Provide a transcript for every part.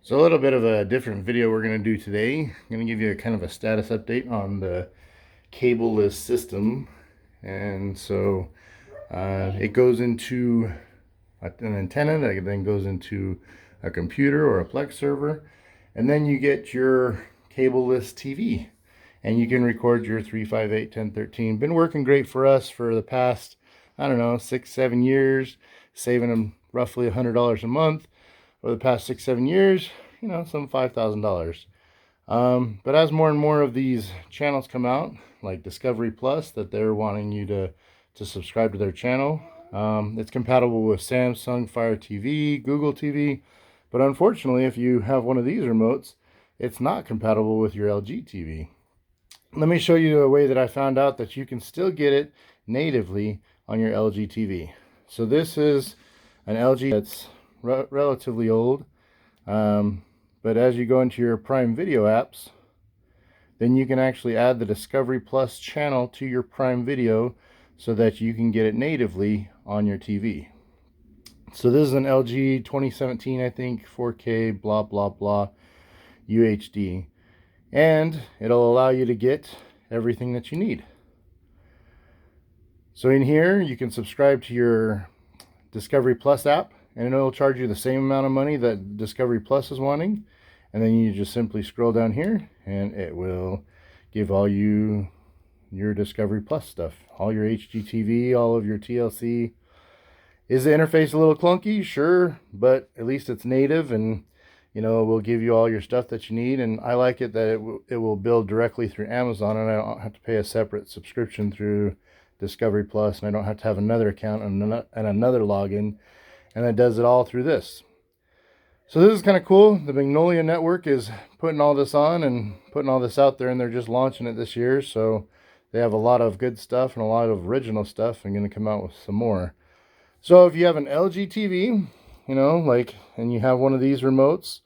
So a little bit of a different video we're going to do today. I'm going to give you a kind of a status update on the cableless system. And so it goes into an antenna that then goes into a computer or a Plex server. And then you get your cableless TV. And you can record your 358 1013. Been working great for us for the past, I don't know, 6-7 years, saving them roughly $100 a month. For the past 6-7 years, you know, some $5,000. But as more and more of these channels come out, like Discovery Plus, that they're wanting you to subscribe to their channel, it's compatible with Samsung Fire TV, Google TV, but unfortunately, if you have one of these remotes, it's not compatible with your LG TV. Let me show you a way that I found out that you can still get it natively on your LG TV. So this is an LG that's relatively old, but as you go into your Prime Video apps, then you can actually add the Discovery Plus channel to your Prime Video so that you can get it natively on your TV. So this is an LG 2017, I think, 4K blah blah blah UHD, and it'll allow you to get everything that you need. So in here you can subscribe to your Discovery Plus app, and it'll charge you the same amount of money that Discovery Plus is wanting. And then you just simply scroll down here and it will give all you your Discovery Plus stuff, all your HGTV, all of your TLC. Is the interface a little clunky? Sure, but at least it's native, and you know, it will give you all your stuff that you need. And I like it that it will build directly through Amazon, and I don't have to pay a separate subscription through Discovery Plus, and I don't have to have another account and another login, and it does it all through this. So this is kind of cool. The Magnolia Network is putting all this on and putting all this out there, and they're just launching it this year. So they have a lot of good stuff and a lot of original stuff, and going to come out with some more. So if you have an LG TV, you know, like, and you have one of these remotes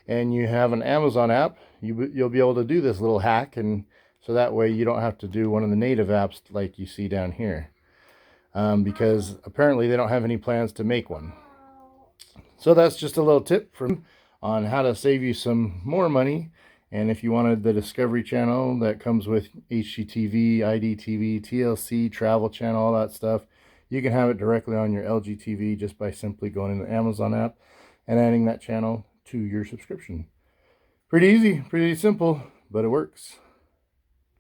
and you have an Amazon app, you'll be able to do this little hack, and so that way you don't have to do one of the native apps like you see down here, because apparently they don't have any plans to make one. So that's just a little tip on how to save you some more money. And if you wanted the Discovery channel that comes with HGTV, IDTV, TLC, travel channel, all that stuff, you can have it directly on your LG TV just by simply going in the Amazon app and adding that channel to your subscription. Pretty easy, pretty simple, but it works.